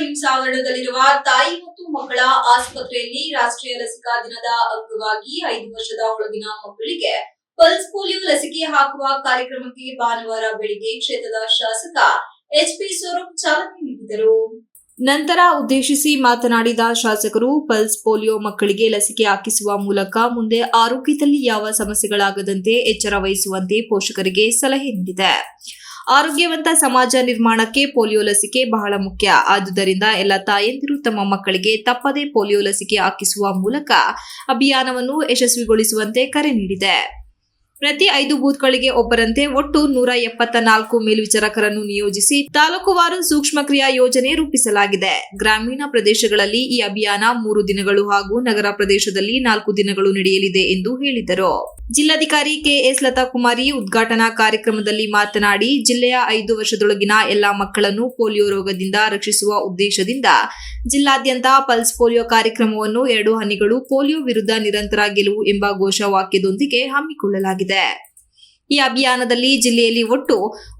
ಹಿಂಸಾವರಣದಲ್ಲಿರುವ ತಾಯಿ ಮತ್ತು ಮಕ್ಕಳ ಆಸ್ಪತ್ರೆಯಲ್ಲಿ ರಾಷ್ಟ್ರೀಯ ಲಸಿಕಾ ದಿನದ ಅಂಗವಾಗಿ 5 ವರ್ಷದ ಒಳಗಿನ ಮಕ್ಕಳಿಗೆ ಪಲ್ಸ್ ಪೋಲಿಯೋ ಲಸಿಕೆ ಹಾಕುವ ಕಾರ್ಯಕ್ರಮಕ್ಕೆ ಭಾನುವಾರ ಬೆಳಿಗ್ಗೆ ಕ್ಷೇತ್ರದ ಶಾಸಕ ಎಚ್ಪಿ ಸ್ವರೂಪ್ ಚಾಲನೆ ನೀಡಿದರು. ನಂತರ ಉದ್ದೇಶಿಸಿ ಮಾತನಾಡಿದ ಶಾಸಕರು, ಪಲ್ಸ್ ಪೋಲಿಯೋ ಮಕ್ಕಳಿಗೆ ಲಸಿಕೆ ಹಾಕಿಸುವ ಮೂಲಕ ಮುಂದೆ ಆರೋಗ್ಯದಲ್ಲಿ ಯಾವ ಸಮಸ್ಯೆಗಳಾಗದಂತೆ ಎಚ್ಚರ ವಹಿಸುವಂತೆ ಪೋಷಕರಿಗೆ ಸಲಹೆ ನೀಡಿದೆ. ಆರೋಗ್ಯವಂತ ಸಮಾಜ ನಿರ್ಮಾಣಕ್ಕೆ ಪೋಲಿಯೋ ಲಸಿಕೆ ಬಹಳ ಮುಖ್ಯ. ಆದುದರಿಂದ ಎಲ್ಲ ತಾಯಂದಿರು ತಮ್ಮ ಮಕ್ಕಳಿಗೆ ತಪ್ಪದೇ ಪೋಲಿಯೋ ಲಸಿಕೆ ಹಾಕಿಸುವ ಮೂಲಕ ಅಭಿಯಾನವನ್ನು ಯಶಸ್ವಿಗೊಳಿಸುವಂತೆ ಕರೆ ನೀಡಿದೆ. ಪ್ರತಿ 5 ಬೂತ್ಗಳಿಗೆ ಒಬ್ಬರಂತೆ ಒಟ್ಟು 174 ಮೇಲ್ವಿಚಾರಕರನ್ನು ನಿಯೋಜಿಸಿ ತಾಲೂಕುವಾರು ಸೂಕ್ಷ್ಮ ಕ್ರಿಯಾ ಯೋಜನೆ ರೂಪಿಸಲಾಗಿದೆ. ಗ್ರಾಮೀಣ ಪ್ರದೇಶಗಳಲ್ಲಿ ಈ ಅಭಿಯಾನ 3 ದಿನಗಳು ಹಾಗೂ ನಗರ ಪ್ರದೇಶದಲ್ಲಿ 4 ದಿನಗಳು ನಡೆಯಲಿದೆ ಎಂದು ಹೇಳಿದರು. ಜಿಲ್ಲಾಧಿಕಾರಿ ಕೆಎಸ್ ಲತಾಕುಮಾರಿ ಉದ್ಘಾಟನಾ ಕಾರ್ಯಕ್ರಮದಲ್ಲಿ ಮಾತನಾಡಿ, ಜಿಲ್ಲೆಯ 5 ವರ್ಷದೊಳಗಿನ ಎಲ್ಲಾ ಮಕ್ಕಳನ್ನು ಪೋಲಿಯೋ ರೋಗದಿಂದ ರಕ್ಷಿಸುವ ಉದ್ದೇಶದಿಂದ ಜಿಲ್ಲಾದ್ಯಂತ ಪಲ್ಸ್ ಪೋಲಿಯೋ ಕಾರ್ಯಕ್ರಮವನ್ನು 2 ಹನಿಗಳು ಪೋಲಿಯೋ ವಿರುದ್ಧ ನಿರಂತರ ಗೆಲುವು ಎಂಬ ಘೋಷವಾಕ್ಯದೊಂದಿಗೆ ಹಮ್ಮಿಕೊಳ್ಳಲಾಗಿದೆ. ಈ ಅಭಿಯಾನದಲ್ಲಿ ಜಿಲ್ಲೆಯಲ್ಲಿ ಒಟ್ಟು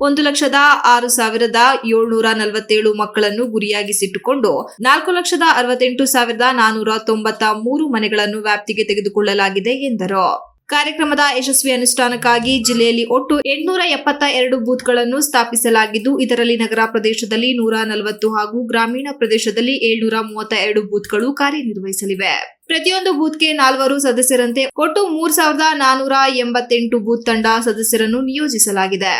1,06,747 ಮಕ್ಕಳನ್ನು ಗುರಿಯಾಗಿಸಿಟ್ಟುಕೊಂಡು 4,68,493 ಮನೆಗಳನ್ನು ವ್ಯಾಪ್ತಿಗೆ ತೆಗೆದುಕೊಳ್ಳಲಾಗಿದೆ ಎಂದರು. ಕಾರ್ಯಕ್ರಮದ ಯಶಸ್ವಿ ಅನುಷ್ಠಾನಕ್ಕಾಗಿ ಜಿಲ್ಲೆಯಲ್ಲಿ ಒಟ್ಟು 872 ಬೂತ್ಗಳನ್ನು ಸ್ಥಾಪಿಸಲಾಗಿದ್ದು, ಇದರಲ್ಲಿ ನಗರ ಪ್ರದೇಶದಲ್ಲಿ 140 ಹಾಗೂ ಗ್ರಾಮೀಣ ಪ್ರದೇಶದಲ್ಲಿ 732 ಬೂತ್ಗಳು ಕಾರ್ಯನಿರ್ವಹಿಸಲಿವೆ. ಪ್ರತಿಯೊಂದು ಬೂತ್ಗೆ 4 ಸದಸ್ಯರಂತೆ ಒಟ್ಟು 3,488 ಬೂತ್ ತಂಡ ಸದಸ್ಯರನ್ನು ನಿಯೋಜಿಸಲಾಗಿದೆ.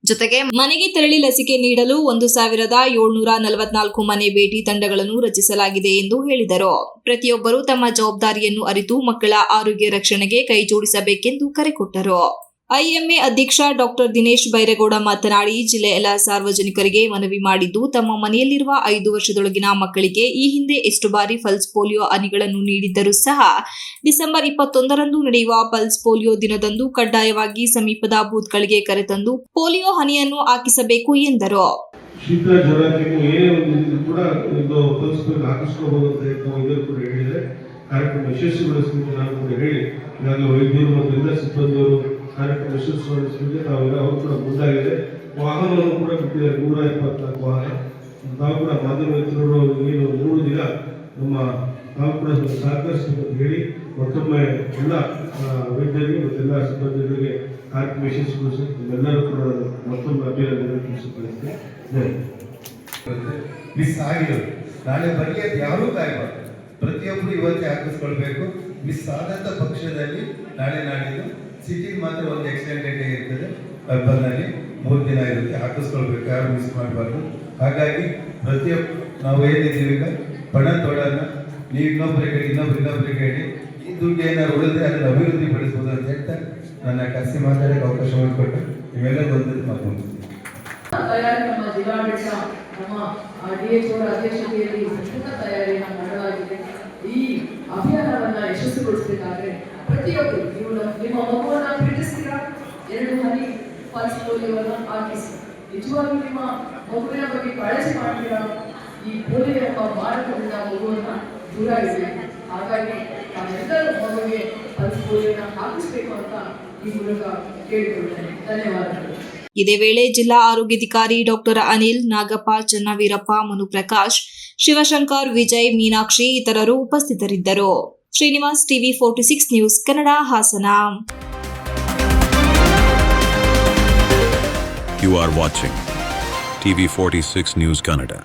ಜೊತೆಗೆ ಮನೆಗೆ ತೆರಳಿ ಲಸಿಕೆ ನೀಡಲು 1,744 ಮನೆ ಭೇಟಿ ತಂಡಗಳನ್ನು ರಚಿಸಲಾಗಿದೆ ಎಂದು ಹೇಳಿದರು. ಪ್ರತಿಯೊಬ್ಬರು ತಮ್ಮ ಜವಾಬ್ದಾರಿಯನ್ನು ಅರಿತು ಮಕ್ಕಳ ಆರೋಗ್ಯ ರಕ್ಷಣೆಗೆ ಕೈಜೋಡಿಸಬೇಕೆಂದು ಕರೆ ಕೊಟ್ಟರು. ಐಎಂಎ ಅಧ್ಯಕ್ಷ ಡಾಕ್ಟರ್ ದಿನೇಶ್ ಬೈರೇಗೌಡ ಮಾತನಾಡಿ, ಜಿಲ್ಲೆಯ ಎಲ್ಲ ಸಾರ್ವಜನಿಕರಿಗೆ ಮನವಿ ಮಾಡಿದ್ದು, ತಮ್ಮ ಮನೆಯಲ್ಲಿರುವ 5 ವರ್ಷದೊಳಗಿನ ಮಕ್ಕಳಿಗೆ ಈ ಹಿಂದೆ ಎಷ್ಟು ಬಾರಿ ಪಲ್ಸ್ ಪೋಲಿಯೋ ಹನಿಗಳನ್ನು ನೀಡಿದ್ದರೂ ಸಹ ಡಿಸೆಂಬರ್ 21ರಂದು ನಡೆಯುವ ಪಲ್ಸ್ ಪೋಲಿಯೋ ದಿನದಂದು ಕಡ್ಡಾಯವಾಗಿ ಸಮೀಪದ ಬೂತ್ಗಳಿಗೆ ಕರೆತಂದು ಪೋಲಿಯೋ ಹನಿಯನ್ನು ಹಾಕಿಸಬೇಕು ಎಂದರು. ಶೀತ ಜ್ವರ ಏನೇ ಒಂದು ಕೂಡ ಇದು ಪಲ್ಸ್ ಪೋಲಿಯೋ ಹಾಕಿಸ್ಕೋಬಹುದು ಅಂತ ಇವರು ಕೂಡ ಹೇಳಿದರೆ ಕಾರ್ಯಕ್ರಮ ಯಶಸ್ವಿಗೊಳಿಸಬೇಕು ನಾನು ಕೂಡ ಹೇಳಿ ಈಗಾಗಲೇ ವೈದ್ಯರು ಮತ್ತು ಎಲ್ಲ ಸಿಬ್ಬಂದಿಯವರು ಕಾರ್ಯಕ್ರಮ ಯಶಸ್ವಿಗೊಳಿಸಲಿಕ್ಕೆ ತಾವೆಲ್ಲ ಅವರು ಕೂಡ ಮುಂದಾಗಿದೆ. ವಾಹನವನ್ನು ಕೂಡ ಬಿಟ್ಟಿದ್ದಾರೆ 124 ವಾಹನ. ನಾವು ಕೂಡ ಮಾಧ್ಯಮ ಮಿತ್ರರು ಏನು 3 ದಿನ ನಾವು ಕೂಡ ಸಹಕರಿಸಬೇಕು ಅಂತ ಹೇಳಿ ಮತ್ತೊಮ್ಮೆ ಎಲ್ಲ ವೈದ್ಯರಿಗೆ ಮತ್ತು ಎಲ್ಲ ಸಿಬ್ಬಂದಿಗಳಿಗೆ ಕಾರ್ಯಕ್ರಮ ಯಶಸ್ವಿಗೊಳಿಸಿ ಎಲ್ಲರೂ ಕೂಡ ಮತ್ತೊಮ್ಮೆ ಅಭಿಯಾನ ತಿಳಿಸಿಕೊಳ್ಳುತ್ತೇವೆ. ಮಿಸ್ ಆಗಿರೋದು ನಾಳೆ ಬರೆಯೋದು ಯಾರೂ ಕಾಯಬಾರ್ದು. ಪ್ರತಿಯೊಬ್ಬರು ಇವತ್ತೇ ಹಾಕಿಸ್ಕೊಳ್ಬೇಕು. ಮಿಸ್ ಆದಂಥ ಪಕ್ಷದಲ್ಲಿ ನಾಳೆ ನಾಡಿದ್ದು ಸಿಟಿಗೆ ಮಾತ್ರ ಒಂದು ಎಕ್ಸ್ಟೆಂಡೆಡ್ ಡೇ ಇರ್ತದೆ, ಅರ್ಬನ್ನಲ್ಲಿ 3 ದಿನ ಇರುತ್ತೆ. ಹಾಕಿಸ್ಕೊಳ್ಬೇಕು, ಯಾರು ಮಿಸ್ ಮಾಡಬಾರ್ದು. ಹಾಗಾಗಿ ಪ್ರತಿಯೊಬ್ಬರು ನಾವು ಏನಿದ್ದೀವಿ ಈಗ ಪಣ ತೊಡೋಣ. ನೀವು ಇನ್ನೊಬ್ಬರಿಗೆ ಹೇಳಿ ಈ ದುಡ್ಡು ಏನಾದ್ರು ಉಳಿದ್ರೆ ಅದನ್ನು ಅಭಿವೃದ್ಧಿ ಪಡಿಸ್ಬೋದು ಅಂತ ಹೇಳ್ತಾ ನನ್ನ ಕರೆಸಿ ಮಾತಾಡೋಕ್ಕೆ ಅವಕಾಶ ಮಾಡಿಕೊಟ್ಟು ಇವೆಲ್ಲ ಬಂದದ್ದು ಮಾತನಾಡ್ತೀನಿ. ನಮ್ಮ ಜಿಲ್ಲಾಡಳಿತ ನಮ್ಮ ಡಿಎಚ್ಒ ಅಧ್ಯಕ್ಷತೆಯಲ್ಲಿ ಸಂಪೂರ್ಣ ತಯಾರಿಯನ್ನು ಮಾಡಲಾಗಿದೆ. ಈ ಅಭಿಯಾನವನ್ನ ಯಶಸ್ವಿಗೊಳಿಸಬೇಕಾದ್ರೆ ಪ್ರತಿಯೊಬ್ಬರು ನೀವು ನಿಮ್ಮ ಮಗುವನ್ನ ಪ್ರೀತಿಸ್ತೀರಾ, 2 ಹನಿ ಪಲ್ಸ್ ಪೋಲಿಯೋವನ್ನು ಹಾಕಿಸಿ. ನಿಜವಾಗಿ ನಿಮ್ಮ ಮಗುವಿನ ಬಗ್ಗೆ ಕಾಳಜಿ ಮಾಡ್ತೀರಾ. ಈ ಪೋಲಿಯೋ ಎಂಬ ಮಾರಕದಿಂದ ಮಗುವನ್ನ ದೂರ ಇರಬೇಕು. ಹಾಗಾಗಿ ನಾವೆಲ್ಲರೂ ಮಗುವಿಗೆ ಪಲ್ಸ್ ಪೋಲಿಯೋನ ಹಾಕಿಸ್ಬೇಕು ಅಂತ ಈ ಮೂಲಕ ಕೇಳಿಕೊಳ್ಳುತ್ತೇನೆ. ಧನ್ಯವಾದಗಳು. ಇದೇ ವೇಳೆ ಜಿಲ್ಲಾ ಆರೋಗ್ಯಾಧಿಕಾರಿ ಡಾಕ್ಟರ್ ಅನಿಲ್, ನಾಗಪ್ಪ, ಚನ್ನವೀರಪ್ಪ, ಮನುಪ್ರಕಾಶ್, ಶಿವಶಂಕರ್, ವಿಜಯ್, ಮೀನಾಕ್ಷಿ ಇತರರು ಉಪಸ್ಥಿತರಿದ್ದರು. Srinivas, TV 46 news Kannada, Hassan. You are watching TV 46 News Kannada.